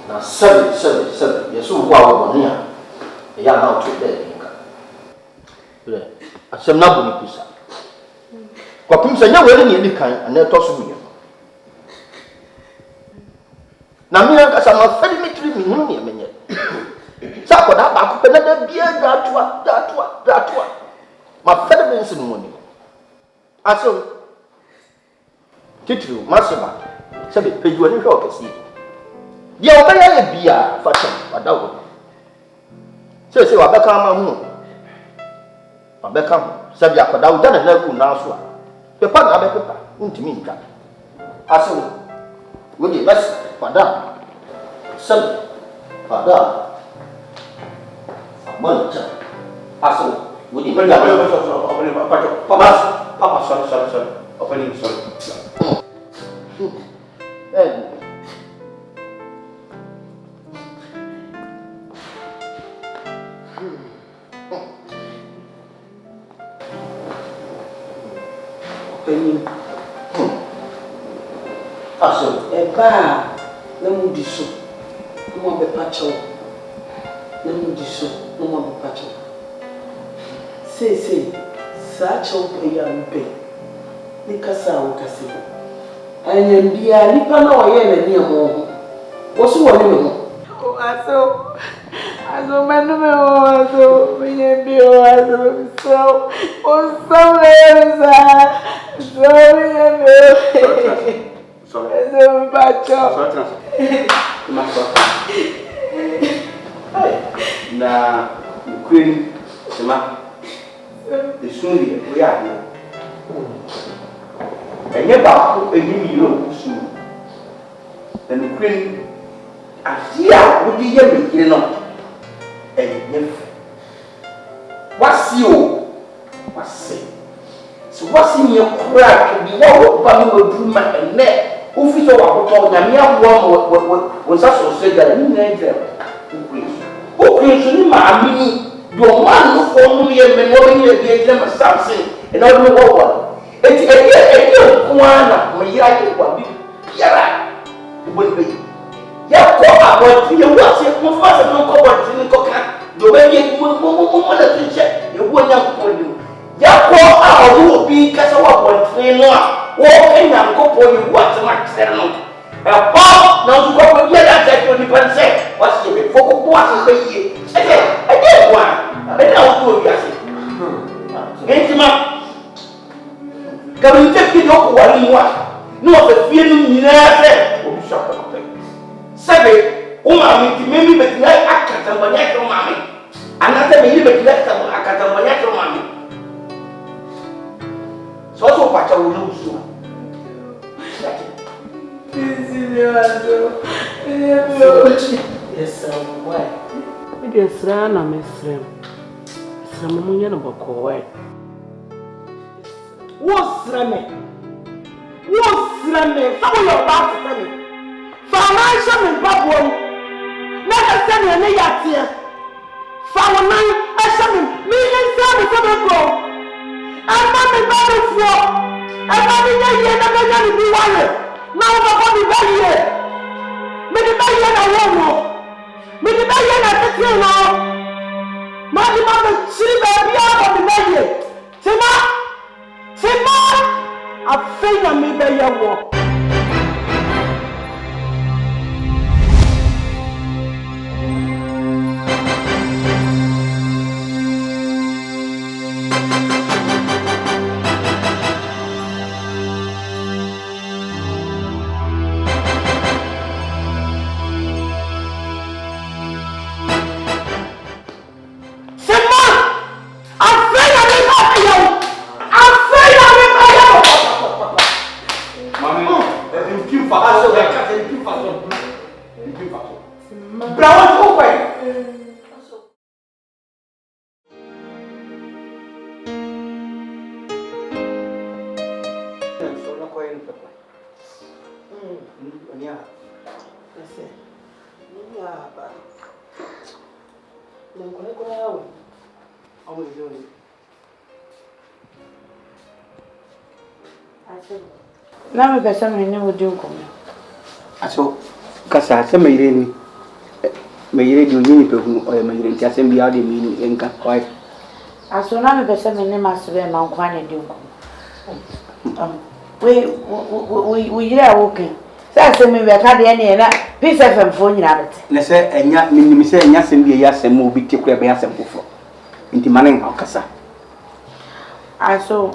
na sabe, yesu wo a wo ne a ya na o to de nka le asem na bo ni kusa kwa pimsa nya wele ni kan ana to so mi na mi aka sama fadi mitri mi hu ni menye sa ko da ba ko pe na da bia datua ma fadi ben sin mo ni aso titru maseba sabe pejuani hwe okasi dia obaya ye bia fatam wadawo se wa beka ma hu abeka hu sabe akoda wo dana na gu na so a pepa na be pepa ntimi ntwa aso wo di bas pada sabe pada amancha aso wo di benda papa sorry opening sorry Aso, eba na mudiso. Mo be pacho. Na mudiso, mo be pacho. Sei, sa cho pe ya mpe. Ni kasa o kase. Anya bia nipa na oye na ni ho. Wo so wo ni me ho. Aso manu me ho aso, me bi ho aso. So, sorry, bacho. Na queen sema the suri we are here. Enye ba ko enyi yiro kusu. The queen asia wo di ye me kire no. Enye wasi so wasi nye kura ke bi wo ba mi oduma enne ofi so wa boto nyame aboa wo sa so se gara ni na entre o kwesu ni ma amini do man no fo no ye me no be ye bi entre ma samse e na do wo eti kuana ma yira ke kwa bi yara bo ni be ya ko abo ti ye wo se mo fa se no ko bo ti ni ko ka do be ye mo na tinche ye wo nya ko ni Yako a owo bi kasa wa bontin no a wo kenya nkopo yi what ma kire no e po na so ko bi da ta to ni pense wa se be foko ko wa se be yi e wa e na wo to bi ase entima gabi te ki do ko wa ni wa no o fe fie no nyina se o bi shop ko pe sebe o ma mi ti me mi be ti akata mbanya to ma mi anata me yi be ti akata mbanya to ma mi so pacha wo no so yes why me dey sra na me sra mo munya no boko why wo sra me fa wo your back to me financial me babo na ka se ne yatia fa wo nan asha me nsa me so bego Ama mi ba mi fo. Ama mi ye na me ya ni bi wale. Na o ba ko mi ba ye. Mi di ba ye na wo mo. Mi di ba ye na tete no. Ma di ma me chi ba bi a ko mi ba ye. Tima. A fe na mi ba ye wo. Na me pesa me ne wodi nkomo. Aso Kasa se mayire di onyini pehu o mayire nti asem bia de mi enka why asona me pese me ne masebe ma nkwa ne de nko we yira woken se asem me be ka de ne na peace fm fo nyina bete ne se enya minimi se enya asem bia ya asem obi te kura be asem kofo nti mane nka kasa aso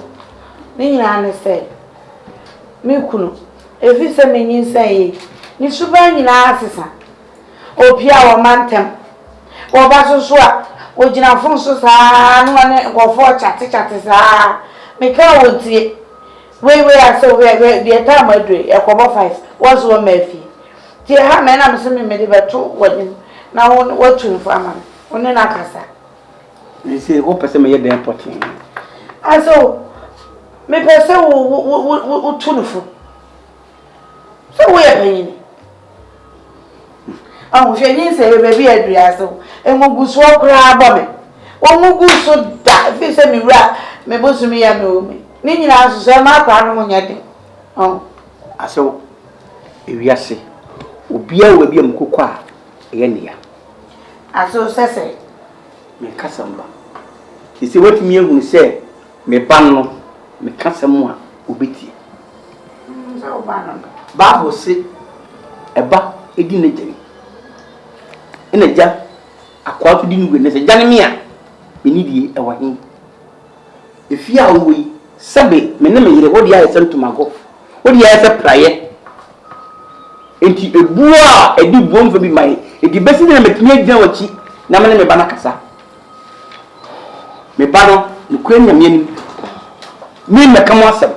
ni nyina ne se me kunu efi se me nyin sai ni suba nyina asesa opia wo mantem wo ba so a ogina fon so saa no ne gofo chate saa me ka wontie we aso we the time adre e kobo 5 was wo mafi tie ha me na me se me de beto wodin na wo tun fo ama one na kasa ni se wo pese me ye den important aso me pese wo tun fo so we apanyin oh hwenyin se bebi adria so engugu so kra abome ongugu so da fi se mi wura me bosumi ya me omi ni nyina so se ma kwa no nyade oh aso ewiase obia wa bia mkokọ a ye ne ya aso sese me kasamba isi watimi ehunu se me ban no me kasam a obeti so banon ba ho se eba edi na jeni ina ja akwa to di nuwe ne se jane me a me ni die e wa hin efi a wo yi sabe me ne me yire wodi ya sentumago wodi ya se praye enti ebu a edi buom fa bi mai edi besi na metumi agina wachi na me ne me bana kasa me bano ne kwanya me ni me mekamo asem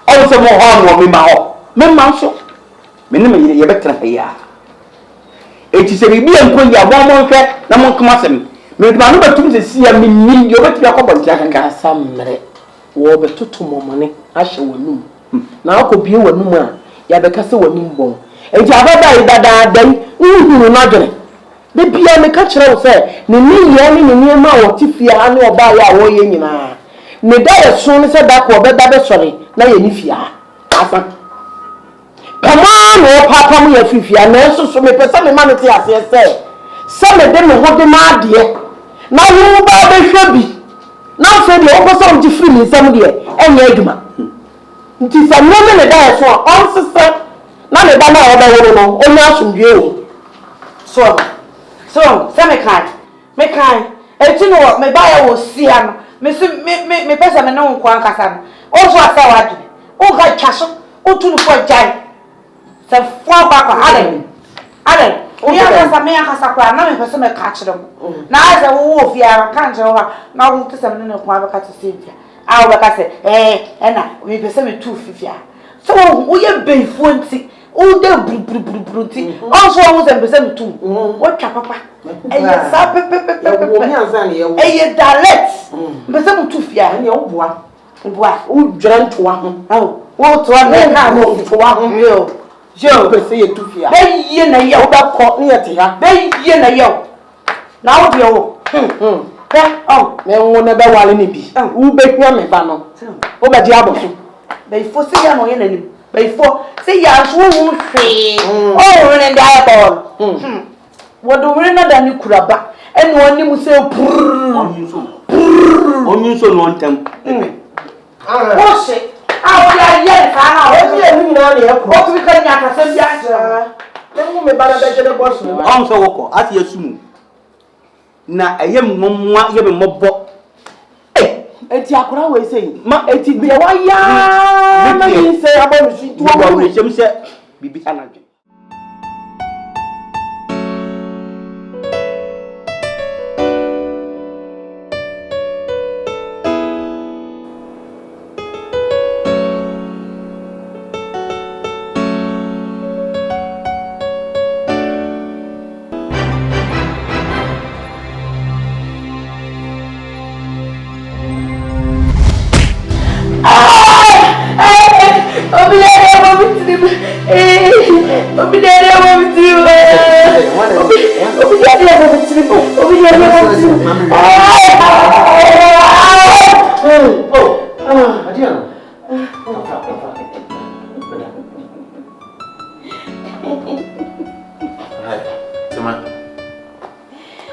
o se mo ho no me ma ho me ma so me ne me yire ye betra ya enti se bibi enko ya bo mo hwe na mo nkama asem me ba no batum se sia me ni yo betri akobọ ntia kanka asamre wo betoto momone ahye wonum na akobie wonum a ya beka se wonum bon enti ababa idada dan nhuru na dwene de bia me ka kire wo se ne ni ye ne ni ma wo tifia ne oba ya wo ye nyina ne da ye so ne se da ko obeda be sori na ye ni fia asa kama no papa mu ya fifia na so me pesa me ma ne ti ase se me de me ho de ma ade na wo ba be hwabi na so de o ko so nti free ni sam de enya aduma nti sa no me da ye so on sese na me ba na o ba wo no o nya asundwe o so se me kai eti no me ba ya wo sia no me pesa me no nkwa nkasa no o so asa wa de o ga twaso o tu no fo jai se fo ba kwa ale ya kasa me akasa kwa na me pesa me ka kire mo na aza wo fi ara kan je wa na wo tesa me no kwa ba ka tse fia a wo ka se na me pesa me tu fifia so wo ye beifo nti o de bru nti o so wo se pesa me tu wo twa papa eye sa pepe wo mi anzan ye wo eye direct pesa me tu fia ye wo boa o dwere ntoa ho wo to na ka mo ntoa ho yo pese ye tu fia be ye na ye wo ba ko ne ye te ha be ye na ye na wo de wo me wo na be wale ne bi wo be hwa me ba no wo ba di aboso be fo se ya no ye na nim be fo se ya so wo hwe o re nda ya ball wo do re na da ni kuraba ene woni mu se onyin so no ntem wo se a ya ye ka na o bi enu na na ye ko o bi ka nya ka se bia me wo me ba na be jere boss me on so woko ati asumu na eye mmomwa ye be mobbo enti akora we sei ma enti bia wa ya na yin sei abo mi su tuwa wa we chem se bibi anadwe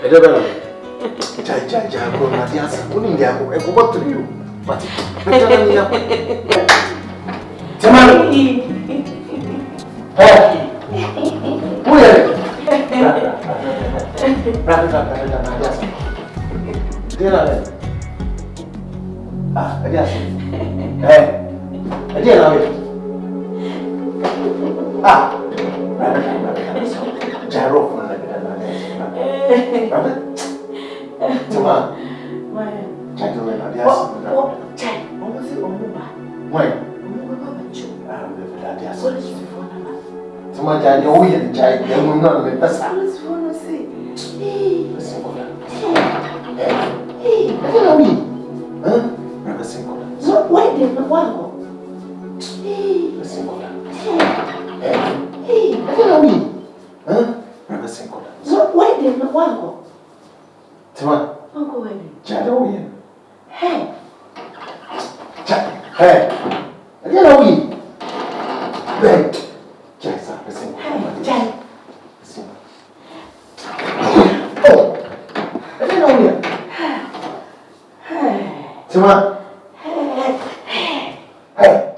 Edebela. Jaja, go na diasa. Uni ndia ko e ko botu you. But betana ni na. Tamani. Uye. Rata na diasa. Dela le. Diasa. Dela le. Jaro ko na Rabbit? Tama. Jado na diasa. Chai, almost Omuba. Why? Omuba Bacho. Diasa. What is the phone number? Tama jani o yin chai, yan mo na me pesa. What is the phone number? Listen ko na. Ano na wi? Listen ko na. So why did not want go? Listen ko na. Ano na wi? Listen ko na. So why did not want go? Tama. Uncle Wendy. Jado o yin. Hey. Hey. Ano na wi? Ben. Jasa, listen ko na. Jai. Listen. Oh. Ano na wi? Tama. Hey.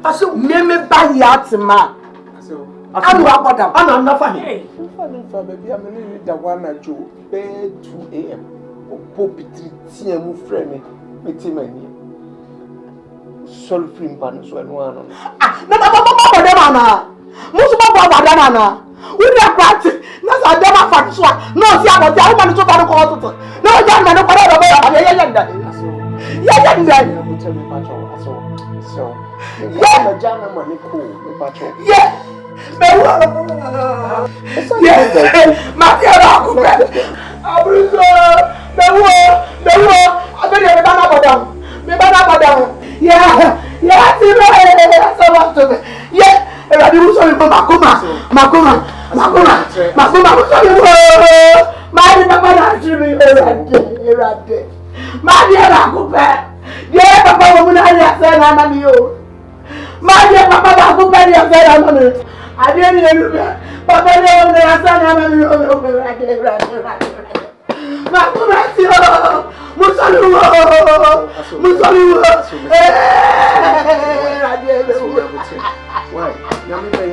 Aso meme ba yatima. Aso Anu abodam. Ana nafa he. Fa baby am ni da wana jo be 2 am. Opo pitri tia mu frɛ me metimani. Sol free ban so eno ano. Na bodam ana. Musu ba bodam ana. Uni akwati na sa dem afa so a no si abodi a wo ma no so ba no ko hoto. Na o ja na no ko do ba ya nda. Aso. Ya nda. Mo tell me pacho aso. So yeah, the jana money cool, me pacho. Yeah. Yeah. Matia ko be. Abuso. Bewo. Abeli me bana bodam. Yeah. Yeah, ti be. So what to be. Yeah. Eradi muso mi makoma. Muso mi. Mari na bana tribi eradi. Mari na ko be. Yeah, papa wo na ya se na na mi o. Mari papa ba ko be ya se na na. Ade ni elu be. Papa le wo na ya se na na mi o. Makoma ti o. Muso mi. Why? Nyame be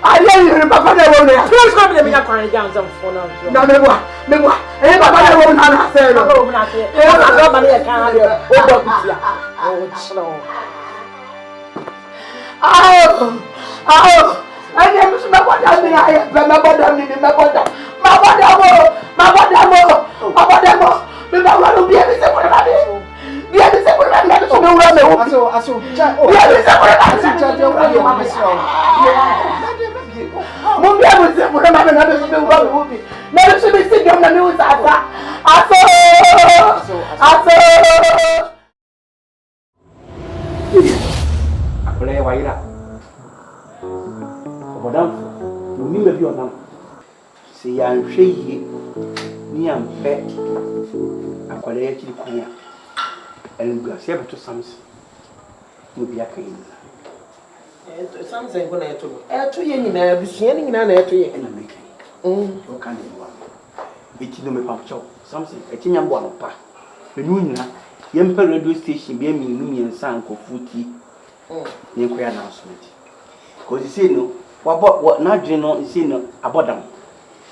Aye ni papa le wo na. Please come let me get crying down some phone now. Na me wa. Papa le wo na se no. Papa wo na se. Na go mani e kan ade. O do kutia. O chlo. Anye musu me bodam ni aye. Me bodam ni. Me ba wa no bia bi se ko na be. Bia bi se ko na be so me wura me wo. Aso cha. Bia bi se ko na be. Cha de wo ye ma so. Mo bia bi se ko na be na be so me wura me wo bi. Na be so be si dem na me wo sa asa. Aso. Akole wa ira. Obodam, no mi me bi onam. Se ya nhwe yie ni ampe akole ya chiri kunya. Elugua se beto samsi. No bi akan yi. Something go na eto. Eto ye nyina abusua ni nyina na eto ye. Ena meke. O kan de wa. Eti no me pamcho. Samsi eti nyambo anopa. Menu nyina yempa radio station bi emi nu miensa nkofuti. Ye ko ya announcement. Cause you say no, What not Gino is in about them.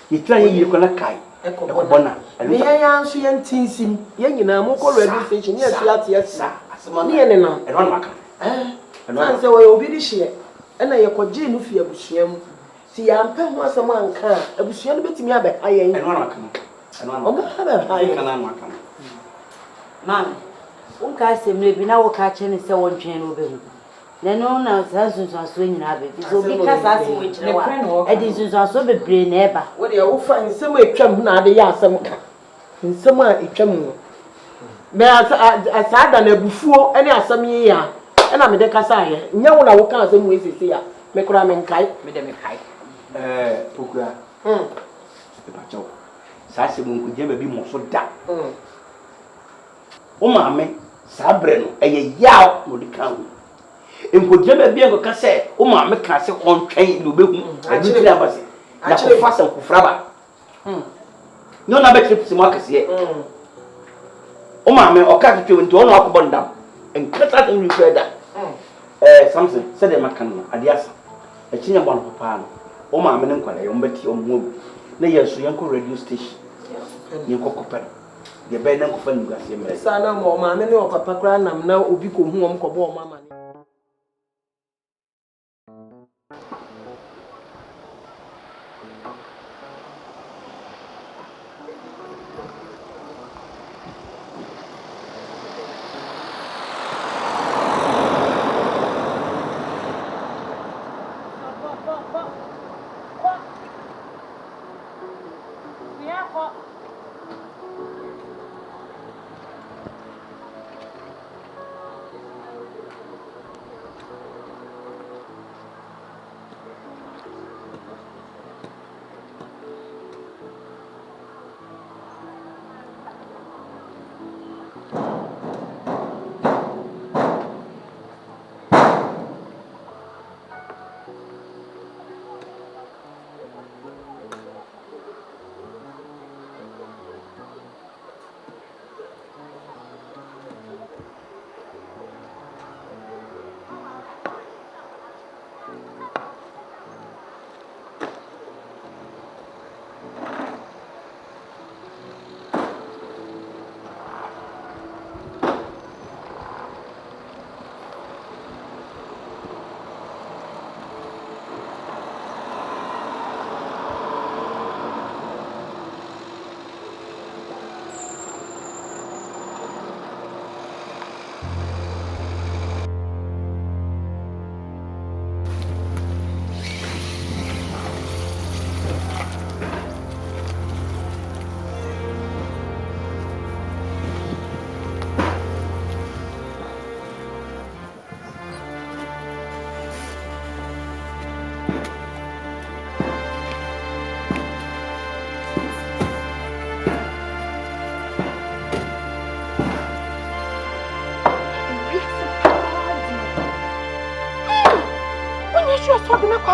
You try you gonna kai. Ekobona. Me ya nso ye ntinsim. Ye nyina mo ko radio station ye yes. Money ene na. And one makan. And say we obi di hye. E na ye koje no fi abusuam. Si ya mpa ho asem anka. Abusua no betimi abeka ye. And one makan. And one makan. Can makan. Man, unka asem bi na wo ka che ne se won twen no be hu. Na no na sansunso nyina be. So bi ka sa se wo kire wa. E di sunsunso bebre na eba. Wo de wo fa nsem atwam na ade ya asem ka. Nsem a atwam no. Me asada na bufuo ene asem yi ya. E na me de kasa ye. Nya wo na wo ka asem we sisi ya. Me kura me nkai. Me de me kai. Pokua. E ba chawo. Sa se mo nkuje ba bi mo so da. O maame sa bre no eye yaw no de kan. Nkuje ba bi enko ka se o maame ka se ontwen no behu. Abi tira ba se. Na ko fa se ko fraba. Nyo na be trip se mo akase ye. O maame o ka twetwe nti o no akobɔ ndam. Enkata tan refer da. Something said dem makan no adiasa. E chinya bɔ no papa no. O maame ne nkwale yo mbeti o mo. Na yeso yanko radio station. Yanko kopere. Ye be na nkofa ni guase mere. Sana mo maame ne o papa kra nam na obi ko hu om ko bo o mama ni.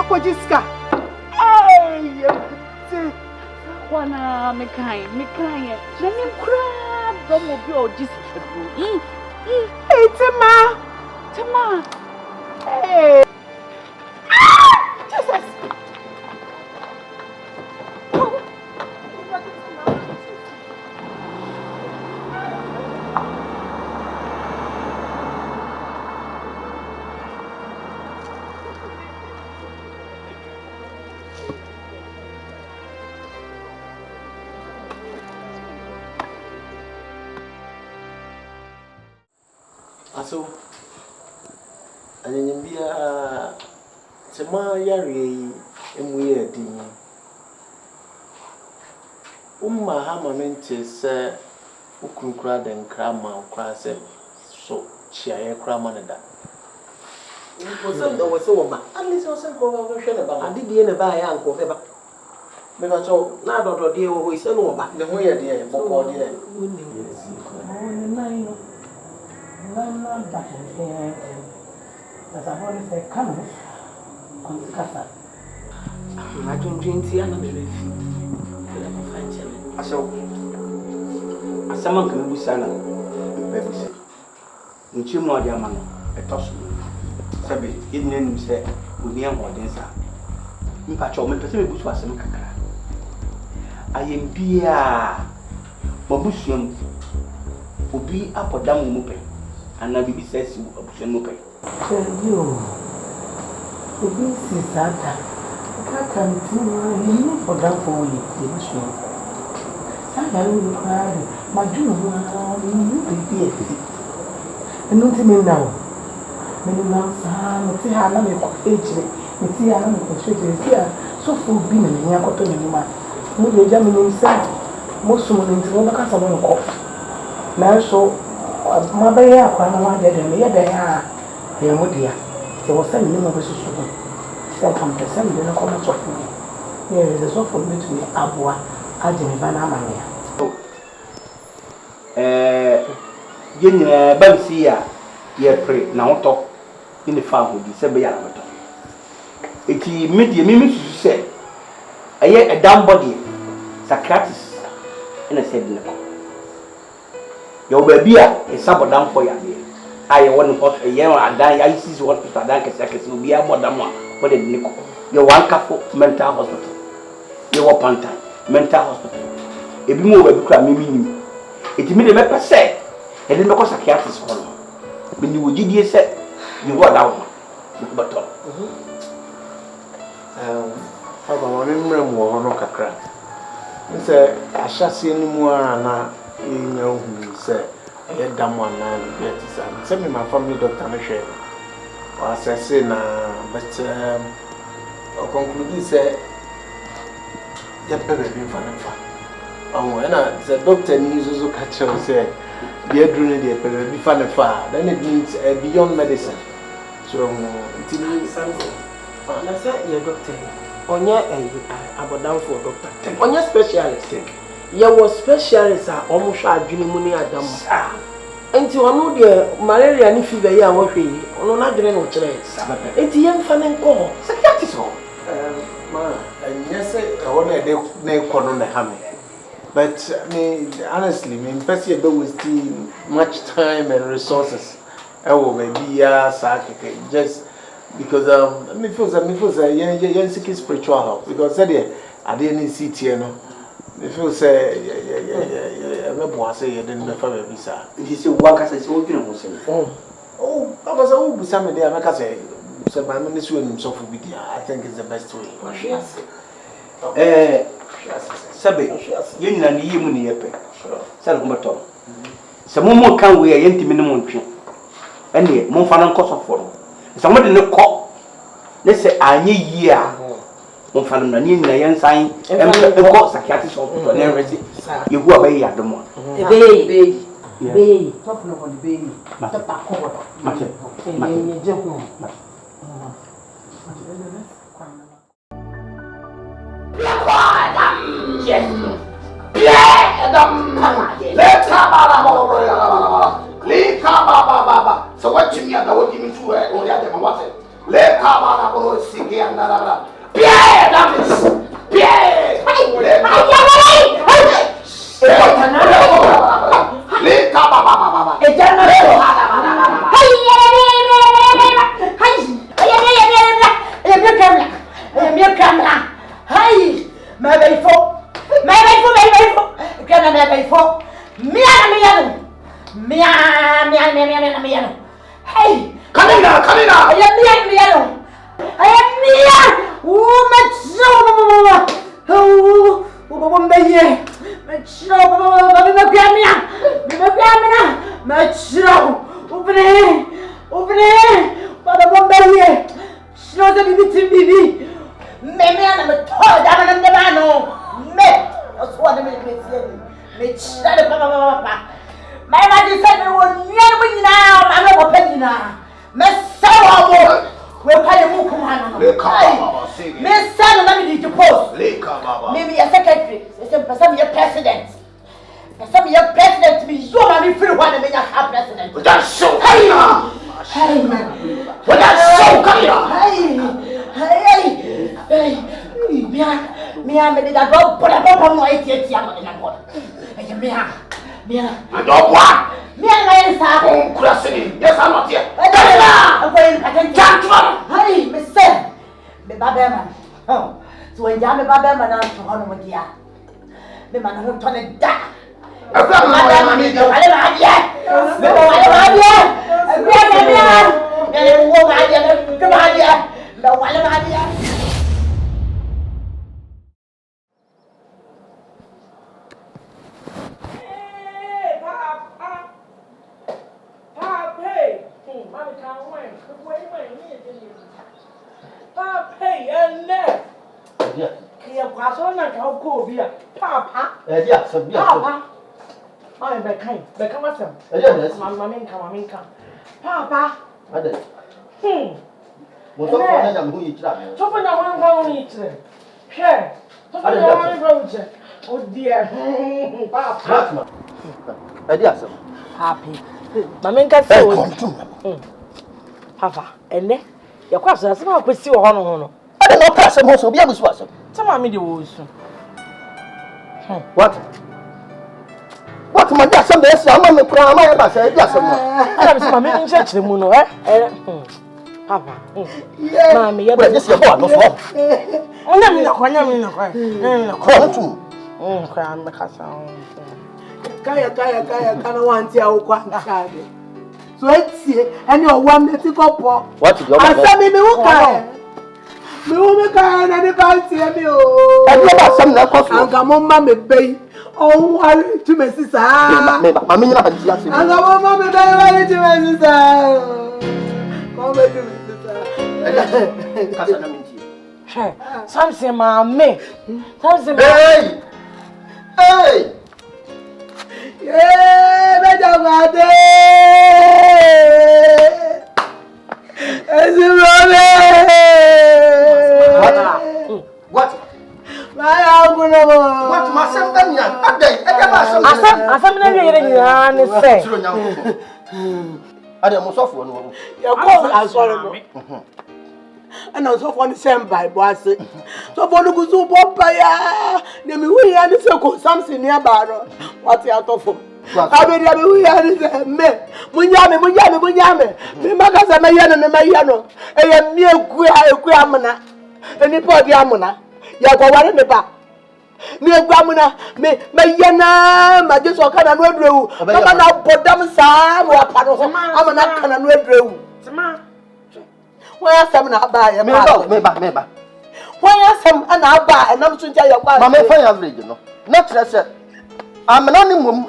Kwa Jessica. Hey, Wana mekai. Na nim kra do mo bi o Jessica. Hey, Tema. Hey. Jesus. So, and be a Tema Yari, and we are doing. Hamamente say, Ukun and Cramma, Crass, so she a cramanada. Was so bad. At least I was about I did the buy uncle ever. Because so now don't dear who is no back the way I dear, but dear. As I want to say, come on the casa. I don't drink tea and I'm a So, as someone can be silent, baby said, in two more diamond, a toss. Sabi, hidden in say, with me and what is that? Mpacho, me pese me busu asem kakra. Ayem bia babusuam obi apodam mu pe. Ana bibi sesi abusuam mu pe. Yo. Obi si sada. Kaka ntima ni podam for we busuam. Sada ni kwari, madunu ni bibi efi. Enu ti me now. Me na sa, me ti ha na me ko ejire. Me ti ha na me ko ejire. So for bi na me akoto ni ma. Mo de ja me ni sa. Mo sumo ni ti mo baka sa mo ko. Na so ma ba ya kwa na wa de me ya da ya. E mo dia. Se wo sa ni mo be susu ko. Se kam pe se me na ko ma tofu. Ye ze so for me to aboa. Aje me ba na ama me. Yen bamsi ya ye pre na woto ni fa ho di se be ya woto. Eti media mimi susu se aye a down body Socrates ina said nko yo ba bia e sabodam for ya be aye won ho ye adan ya isi hospital adan kese obi abodam a for the nko yo wan kafo mental hospital ye wo panta mental hospital ebi mo ba bi kra mimi nim eti me de me pese e de me ko Socrates ho no me ni wogidie se you go down but Aba woni mrem wo hono kakra. Nse ahyase ni mu na enya hu se e dam ana be tisa. Se me my family doctor no hwe. Wa assess na but o conclude se ya bebe bi fa na fa. Na the doctor ni zuzu ka tell say the adru ni the bebe bi fa na fa. Then it means beyond medicine. So until something. Na say your doctor Onye abodam for doctor. Onye specialist. Ye was specialist a omo hwa adwene mu ni adam. Enti ono de malaria ni fever ye a wo hwe yi. Ono na adwene no kire. Enti ye mfa ne nko. Socrates ho. Ma, yes, I want to na ha me. But me honestly, me person be wasting much time and resources. Maybe just because me feels yen seeking spiritual help because said I didn't see here no. Me feel say me boy say you didn't never be sir. You see work as I working on say. Oh, I was all some day I make say my ministry and so for I think it's the best way. Sabe yen na ni yemu ni yepe. Sale ko beto. Se mo kan we yen timi ne mo ntwe. Ene mo fa na nkoso fo. Se mo de ne ko. Ne se anye yi a. Mo fa na ni nyina yen san ko sakiati so to na resi. Yehu abayi adomo. Ebe. Top no on the baby. Mate pa ko. Mate. Ni je ko. So what you mean that what you mean to or the other what? Let come on go see here and Pierre, that is Pierre. Let come on. Hey, come in now. I am maybe a secretary, some president. Some of your president be so many free one and make a president. But that's so hey, man. But that's so hey, me, I made that dog put a bomb on my ATM in a water. Me, and dog what? Me and my son. Oh, crossing. Yes, I'm not here. I'm going to attend. Hey, Mister. The Babaman. So when Jammy Baba man to honor with ya. The man who turned it down. I found my money. I'm back. Papa. What's up for them who each other? So for now, I'm going to eat it. Sure. So for now, I'm going to. Oh dear. Papa. Happy. Mamma can say, Papa, and then your question is about to see a honor. I don't know, pass them also be able to pass them. Some of me do. What? What my dad some days I'm on the crown my bass yes I'm some in church the moon Papa Mammy you this is what no for Kaya kana wanti awukwa nkade. So etie ene owam neti kopo. What is your Asami mi wuka. Mi wo me ka na ni ba tie mi o. I know about some na kofu. Anga mo ma me bei. Oh, I to me sister. Me mama nyina ba ti ase. Anga mo ma me bei wa to me sister. Mo be to me sister. Kasa na minti. Hey, something mama. Something Hey! Hey! Yeah, beja mate. What? What myself then ya? Asam na yere nyina ne se. Ade mo sofo no. Ya ko asore no. Ana sofo ni sem Bible ase. Sofo no gusu bomba ya. Ne mi wi ya ni se ko Samson ni abaro. What ya tofo. Abedi abi wi ya ni se me. Munyame. Me makasa me ya no. E ya mi eku amuna. Eni po di amuna. Ya kwa ware me ba. Mi egwamuna me yana ma Jesu kana no adrewu mama na bodam saa mo apano ho ama na kana no adrewu Sama wa asem na aba ya Me ba. wa asem na aba enam so ntia ya kwa Mama fa average no. Na trese amna ni mum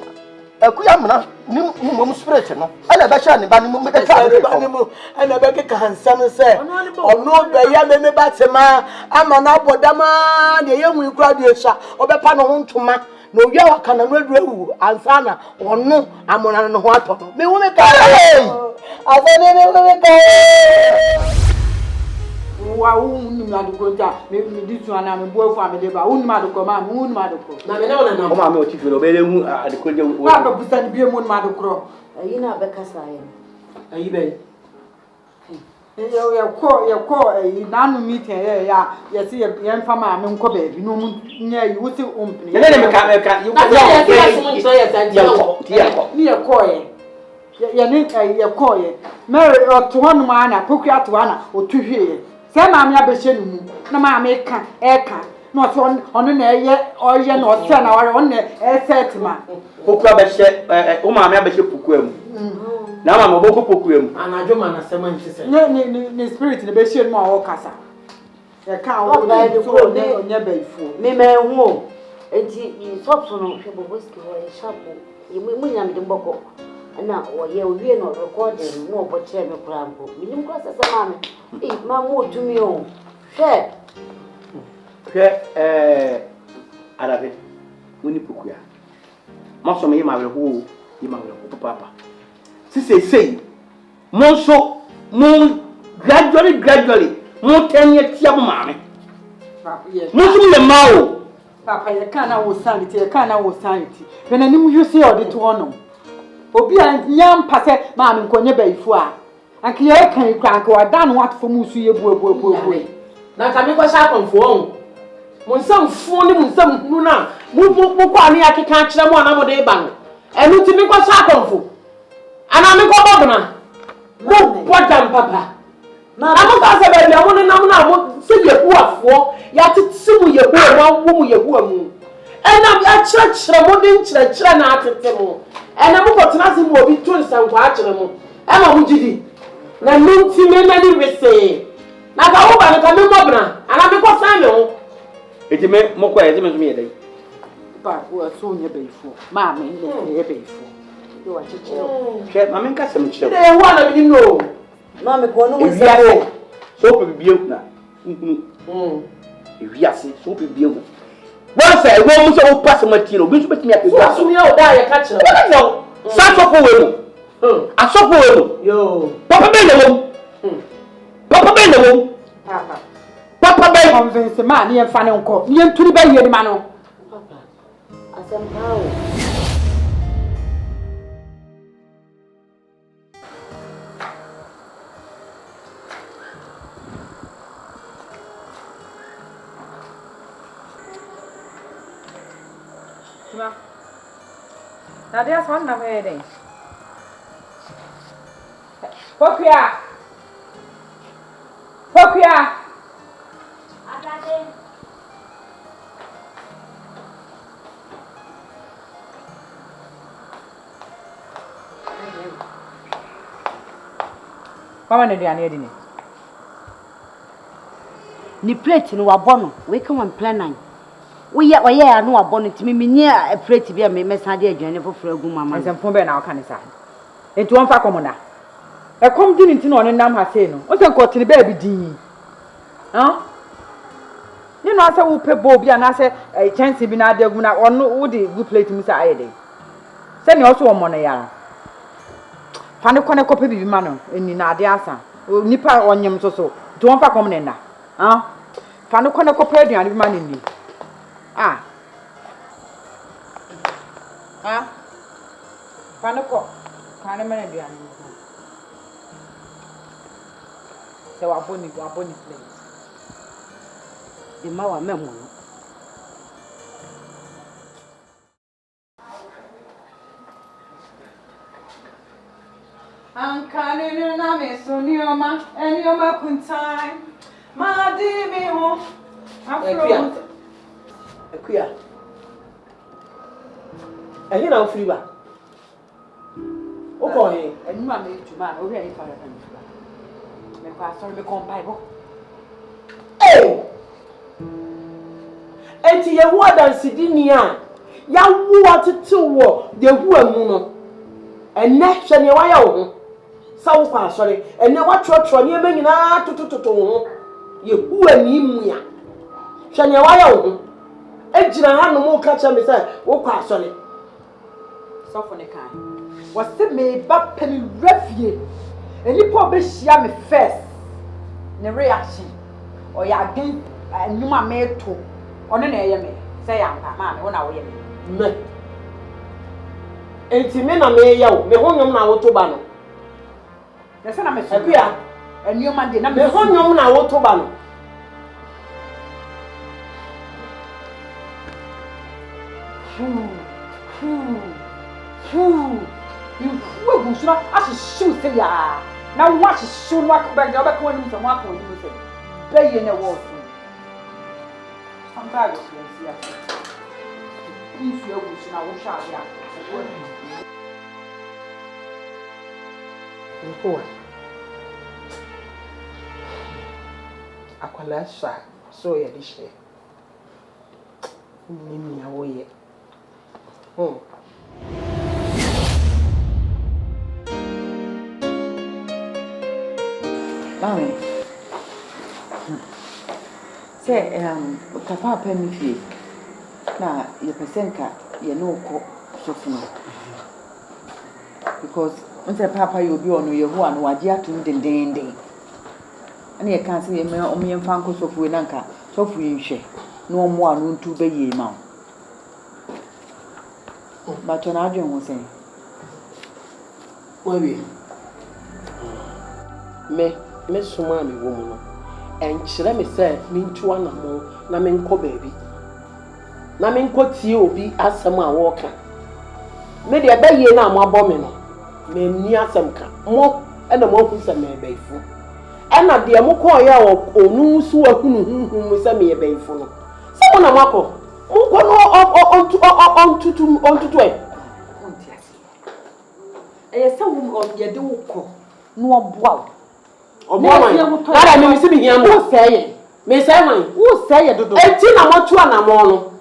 akuya amna ni mum spirit no. Ana ba sha ni ba ni mum be ka ana be ka hansam se ono be ya me batema ama na bodama de ye hu kura de sha obepa no ho ntoma na owi awaka na no adrewu ansa na ono amona no ho ato no me wo me ka azane me wo me ka wa unu ma do konja me ditu ana me boyfriend am de ba unu ma do ko ma unu ma do ko na me na ona na o ma me o ti fero be le hu adekonja wa ba busan bi emu ma do kro ayi na be kasa ye ayi be ye ko nanu meeting ya si ye mfama me nko ba bi no mu nya yi wuti ompni ne me ka you na ya si asu nso ye santi ni ye ko ye ni ye ko ye Mary oto honu ma na poku ato ana otuhwe se ma me abehye no mu na ma me ka no so ono na oye na o se na ware on na set ma poku abehye o ma me abehye poku am na ma mo boko poku am anajo ma na sema ntise ni spirit ne behye no ma o kasa ye ka o so ne onye ba ifu me me hu enti sop so no hwe boboski ho ye shapo ye mu nyam de mboko na oye owie no recording no oboche me kurampo minim kwa sasa mame mamu otumi o hwe arabe woni pokuya mo so me ma were ho yi ma were ho papa sei mo gradually mo tenye tia mo mame mo so me ma o papa ye kana wo sanity bena nim hwese odi to ono obi a nyam pase maame nkonye baifu a anke ye kan kranke wada no atfo musu ye buebuebu na ka me kwa sha konfo on mo nsam fu ni mo nsam nu na mo kwa ni akeka kire mo na mo de ba no enu ti me kwa sha konfo ana me kwa bobna mo podam papa I'm not saying I want to know say you for ya titimu ye ho wo mu ye ho amu and I'm church modern church na atete and I'm go tena se mu obi to nsan kwa akere mu e ma mu gidi na nti me na ni wese na ka wo ba na ka me mobra ana me ko san me ho eti me mokwa ye me so me ye dai ba wo so nya beifo ma me ye beifo yo wa chiche che ma me nka se me chire e ho na me no ma me ko no mo se so pe bibie na ewiase so pe bibie na wọ́n sẹ́ ẹ̀wọ́n mú sọ wọ́n pàṣẹ mọ́ tiẹ̀ obi nso bẹ́ẹ̀ tì mí àpè wọ́n sún yẹ́ ọ̀dá ayẹ káàkiri wọ́n kàn yọ sásọ́fọ̀ wẹ̀ mu asọ́fọ̀ wẹ̀ mu papa bẹ́ẹ̀ lẹ̀ wọ́n papa bẹ́ẹ̀ lẹ̀ wọ́n papa bẹ́ẹ̀. convince maa ni yẹn fa ne nkọ ni yẹn turi bẹ́ẹ̀ yẹ ni ma no. papa asɛmpa o Na dia son na me den. Pokia. Adade. Mama ne dia na edi ni. Ni plate no wabɔ no we come on plan 9 we oye ya no wabɔ no timi menye plate bi a me mesa de aduane foforo agu mama Nsemfo be na aka ne sa. Enti won fa komo na. E kom di nti na one nam ha sei no. O se ko tini be bi din. Ni no ase wo pe bo bi na ase chance bi na de agu na ono wo de gu plate mu sa ayede. Se ni o so wo mo no ya. Fa ne kone ko pe bi ma no eni na ade asa. Nipa onyem so so. Nti won fa komo ne na. Fa no kone ko pe aduane bi ma ne ni. Panoko, kana mana dia ni. Se wa boni place. de ma wa memo no Ankane na me sonioma, enioma kuntai. Ma di mi ho. Akuya. Ehi na ofiri ba. Oko he. Enuma me tuma, o ri ani fara kan. Me kwa sorry me kon Bible. Enti ye hu adansidi ni a ya wu atete wo de hu amu no. Enne hwe ne wa ya wo ho. Sa wo kwa sorry. Enne wa trotro ne ema nyina totototo wo ho. Ye hu ani mu ya. Hwe ne wa ya wo ho. Ejina ha no mu ka cha me say wo kwa sorry. So for ne kan. Was me ba penny refie. Enipo be hia me first. Ne reaction. O ya again enuma me to. Ono na eye me. Say yanka ma me wona wo ye me. Me. Enti me na me ye wo. Me ho nyom na wo to ba no. Ne se na me so. Akuya. Enioma de na Me ho nyom na wo to ba no. You go so as shoot say ya. Now watch shoot what back the back one some what you say. Be in the world. Sometimes you see us. If you go so now we shall ya. Nko. Akwala sha so ye di she. Mimi ya wo ye. Mami. Say papa pa mi fie. Na ye pesenka ye no ko sofuna. Because unse papa you obi onu ye ho anu waje atum dendenden. Ana ye kan se ye me omo ye mfa nko sofu we nanka sofu ye nhwe na omo anu ntu be ye ma. Ba to na adwen ho sen. Wabi. Me suma mi wo mu no. Enkyere me se me ntu anamo na me nkɔ baabi. Na me nkɔ tie obi asɛm a wo ka. Me de ba yie na mo abɔ me no. Me ni asɛm ka. Mo ɛna mo hu sɛ me baifo. ɛna deɛ mo kɔɔ yɛ onu so ahunu huhum sɛ me yɛbɛyifo no sɛ mo na makɔ mo kɔ no ɔntutu ɛ ɛyɛ sɛ wo yɛde wo kɔ no ɔboa wo nada me misi me hia mo sɛ yɛ me sɛ man wo sɛ yɛ dodo enti na motu anamɔ no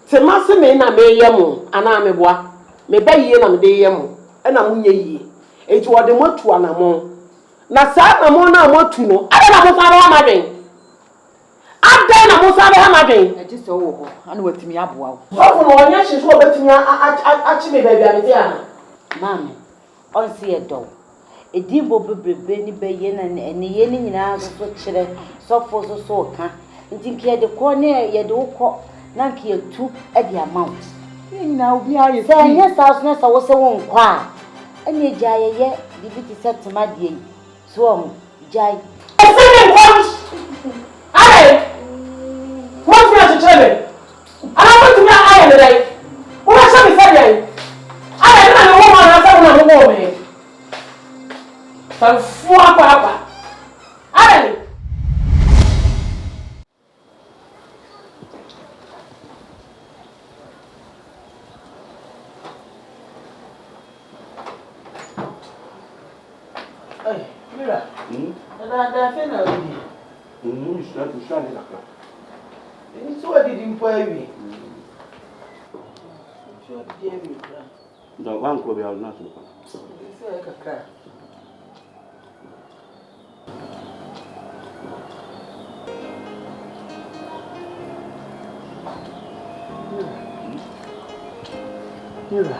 te ma se me na me yɛ mo ana me boa me ba yie na me de yɛ mo ɛna mo nyɛ yie enti wɔde motu anamɔ na saa anamɔ na motu no ada na mo sa ba ma dwen ada na mo sa ba ma dwen ɛgye sɛ wo hɔ ana watumi aboa wo sɔfo no ɔnyɛ hye so obetumi akyi me baabi a me te ana Mami, ɔnsi yɛ dɔw. Edimbo bebrebe ni bɛyɛ na ne yɛ ni nyinaa so kyerɛ sɔfo so ka. Nti nke yɛ de kɔ ne yɛ de wokɔ na nke yɛ tu de ama wo. yɛ nyinaa obi ayɛ Sɛ nyɛ saa so na sɛ wo sɛ wo nkɔ a. Ɛne gya yɛ bibi ti sɛ tema de yi. So ɔmo gya. ɛsɛ me nkɔ ayɛ wɔn fi akyekyere me ana wɔtumi ayɛ ne dɛn wɔbɛhyɛ me sɛ deɛn ayɛ na ne wɔn ana sɛ wɔn na wɔn me sanfo akɔ ayɛ Mira. Da fena obi. Usha ni lakra. Ni so didi mpo awi. So didi awi kra. Da wan ko be al na so. So kakra. Mira.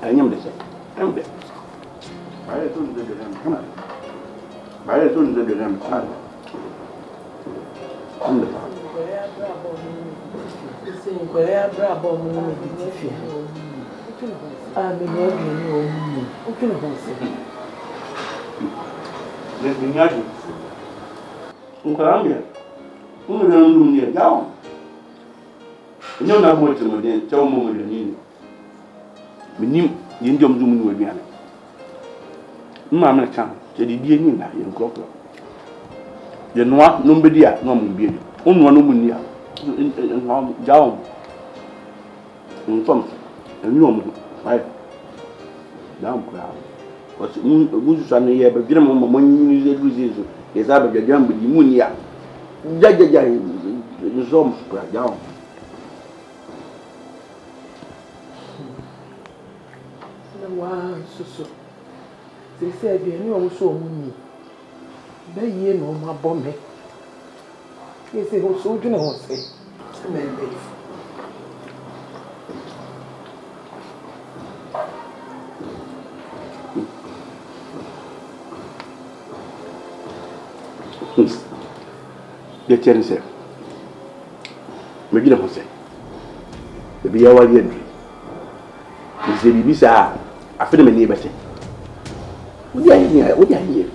Anyam desa. Ambe. Bare tu de ram. Come on. Bare tu de ram. Ambe. Nkwere abrabọ mu no bi tifia. Ah, me no bi ni o mu. O kina ho se. Le binyaju. Nkwara Umu na ndu ni jawo. Nyo na mo temo de tawo mo de ni. Minim ye ndom dum ni waduane. Mma me kan, je di die ni na ye nkrokro. Je noa no mbedi a no mo bie. Onno no mu ni a. Jawo. Ntom. Eni o mo. Ai. Dam kra. Wasi mu sa ne ye be bire mo mo nyi ze duzezo. Ye za be dwan budi mu ni a. Jajaja nzom pra jawo. Wa susu. Se bi ni o so mu ni. Ba yie no ma bo me. Se ho so dwene ho se. Se me be. De tiense. Me gina ho se. De bi ya wa ye ndri. Nse bibi saa afena me ne bete odi ayi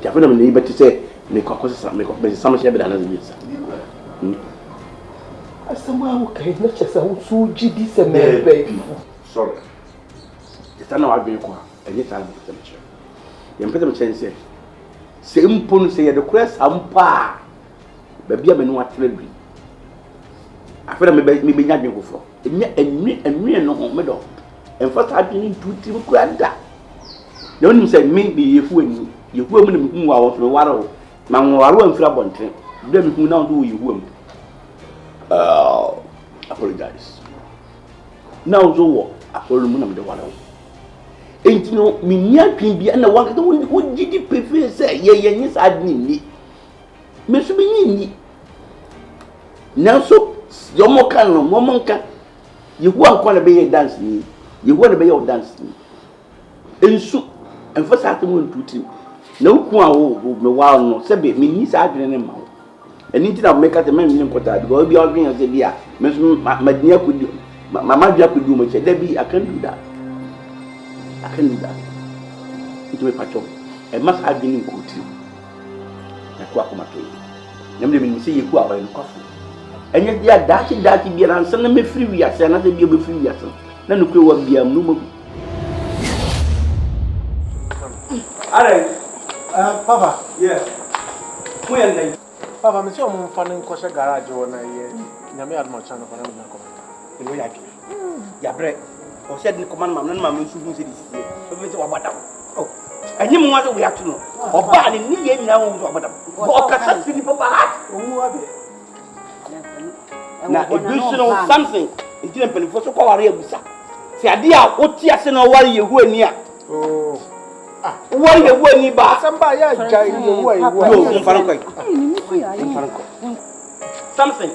ja afena me ne bete se me kokko sa me kokko be sama she be da na zibisa Asama wo kai na chesa wo so gidi se me be sorry eta na wa be ko enye ta be se me che ye mpete me chense se mponu se ye de kura sampa ba bia me no atle bi afena me be nya dwen kofo enwe no ho me do emfa ta dwen tuti mu kura da na onim se me be yefu ani yefu amu na me hu wa wo so waro ma nwaro amfira bonten da me hu na do yefu amu apologize now so wo akoro mu na me de waro enti no me nya twen bia na wa ka wo gidi pefe se ye nyi sa adni ni me so be nyi na so yomo kan no momo kan yehu anko na be ye dance ni yehu na be ye dance ni ensu emfasa atemu ntuti na uku a wo me wa no se be me ni sa adwene ne ma wo eni ti na me ka te me ni nkota because obi odwen ya se bia me so madnia kudi mama dua kudi mo che da bi akan do that it me pacho e mas adwene nkuti na ko akoma to nyamde me ni se yehu a wo no kwafo ɛnyɛ dia daaki biara ansa na mefiri wiase na sɛ bia mefiri wiase na no kure wa bia mu mu Alright. Papa. yeah mo yɛ ndai Papa, me say o mo fa ne nkɔhye garage wɔ na ye. Nyame admo cha no fa na me na komanda. ɛno yɛ adwene yɛabrɛ ɔhyɛ de command mam na no ma me nsu hu sɛ de sie ɛfɛ sɛ wabada oh ɛnyɛ mu wa sɛ wo yɛato no ɔbaa ne ne yɛ nyina wo sɛ wabada ɔkasa si nipa ba Owu abi. na ebisu no something nti na mpanimfoɔ so kɔware abusa sɛ ade a wote ase na ɔware yehu ani a Oh. ɔware yehu ani ba Samba ya jai yewu ayi wo. yo mfano kɔ mfano kɔ something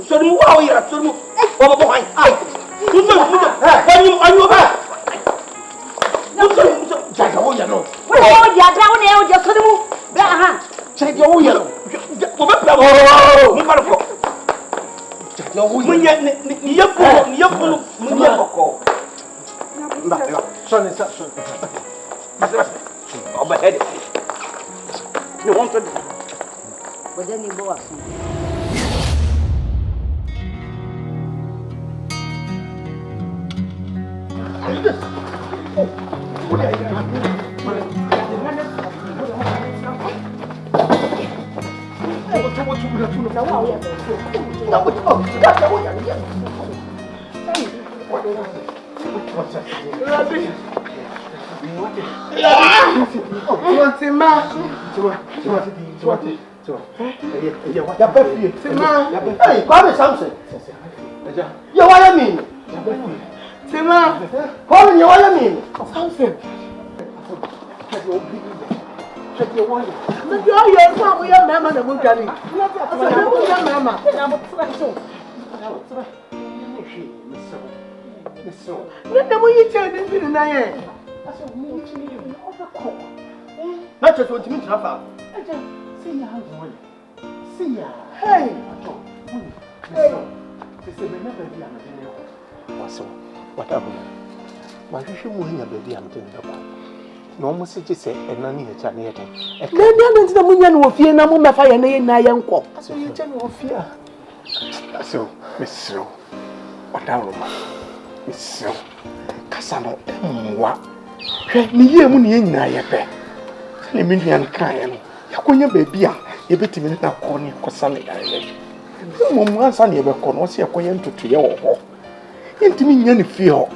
so mu wa yira so mu ɔbɔ hwan muso anyu ba muso Jaja wo ya no. Wo dia da wo ne o je so ni mu. Bra ha. Jaja wo ya no. ɔbɛ pɛ mfano kɔ Jaja wo ya. munya ni yefu munya kɔkɔ Mba, so ne sa so. ɔbɛ hɛde ni wɔn to Wo je ni bo wa so. Hey, come something. You what I mean? Tima. Call me what I mean? Something. Check your one. The girl you are we are mama na mugani. Mama. Let them you tell them in na ye. Not just what you mean to have. See ya one. See ya. Hey. Hey. Say me never be am dey. Waso. What happened? Ma hwehwe mu hanya baby am dey ndaba. Na omo se gese enani e cha na ye den. Na ndia ntia munya no ofie na mo mefa ye na ye na ye nko. Aso ye cha no ofie a. Aso, mesro. Odaroma. Mesro. Kasa no emwa. Hwe ni ye mu ne ye nyina ye pe. Na me nua nka ye no. Yakonya baby a ye betimi na ko ne kosa ne yare. Mo ansa ne ye be ko no se yakonya ntutu ye wo ho. Yentimi nya ne fie ho.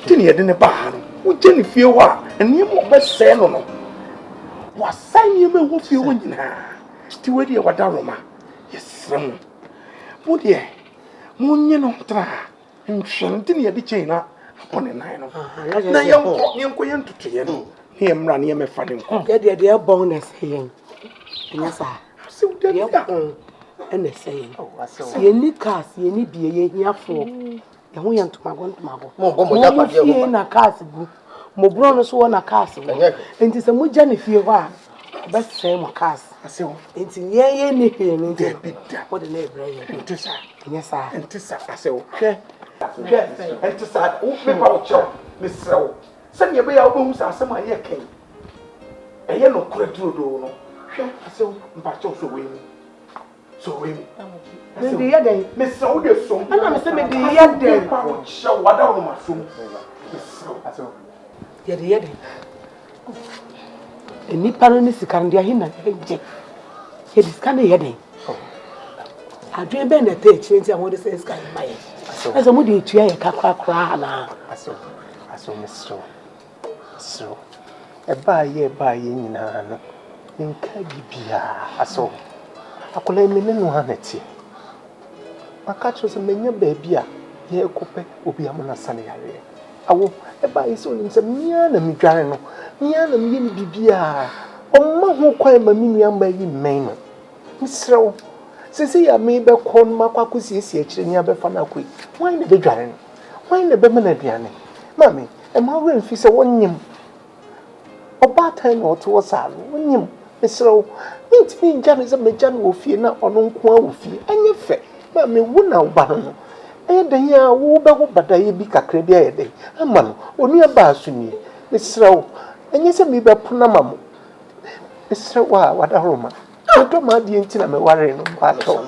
Tini ye de ne ba ha no. Wo je ne fie ho a ene mo be se no no. Wa san ye me ho fie ho nyina. Ti we de wadaroma. Yesrem. Mo de mo nye no tra. Nhwe tini ye de chaina apone nan no. Na ye nko ye ntutu ye no. Ne ye mra ne ye me fa de nko. Ye de bonus here. Enya sa. Se wo de ya. Ene say. Ye ni cars, ye ni bie ye hiafo. Ye ho ye ntomago. Mo bo mo ja pa de Ye na cars gu. Mo bro no so wo na cars wo. Enti se mo ja ne fie ho a be say mo cars. Ase wo. Enti ye ni hwe ni De bida. Wo de na ebra ye. Ntisa. Enya sa. Ntisa ase wo. Hwe. Ntisa wo me pa wo cho. Me srew. Se ne be ya wo hu sa asem aye ken. Eye no kura duro no. Hwe ase wo mpa cho so we. So we. Me de ye den. Me srew de so. Ana me se me de ye den. Pa wo cho wada wo ma so. Me srew ase wo. Ye de ye den. Enipa no ni sika ndia hi na je. Ye diska na ye den. Adwen be na te chire ntia mo de se sika ma ye. Ese mo de etua ye kakra na. Aso me srew. Srew. Eba ye nyina no. Nka bibia aso. Akola me ne no hanati. Maka cho se menya baabi a ye ekope obi amona sane yare. Awo eba ye so nim se mia na midware no. Mia na me ni bibia. Omma ho kwan ma mi nua mba yi men no. Misrew. Sisi ya me be kon makwa kosiesie akire ni abefa na koi. Wan na be dware no. Wan na be mena aduane. Mami, e ma wura mfi se wonyim. Oba tan no to sa no wonyim. Misrew. Ntimi nja no ze meja no ofie na ono nko a ofie. Enye fe. Mami wo na oba no. E dan ya wo be go badaye bi kakra bi ayede. Ama no onu aba asuni. Misrew. Enye se me be pona mamo. Misrew wa wadaroma. Odo ma di nti na me ware no ba to.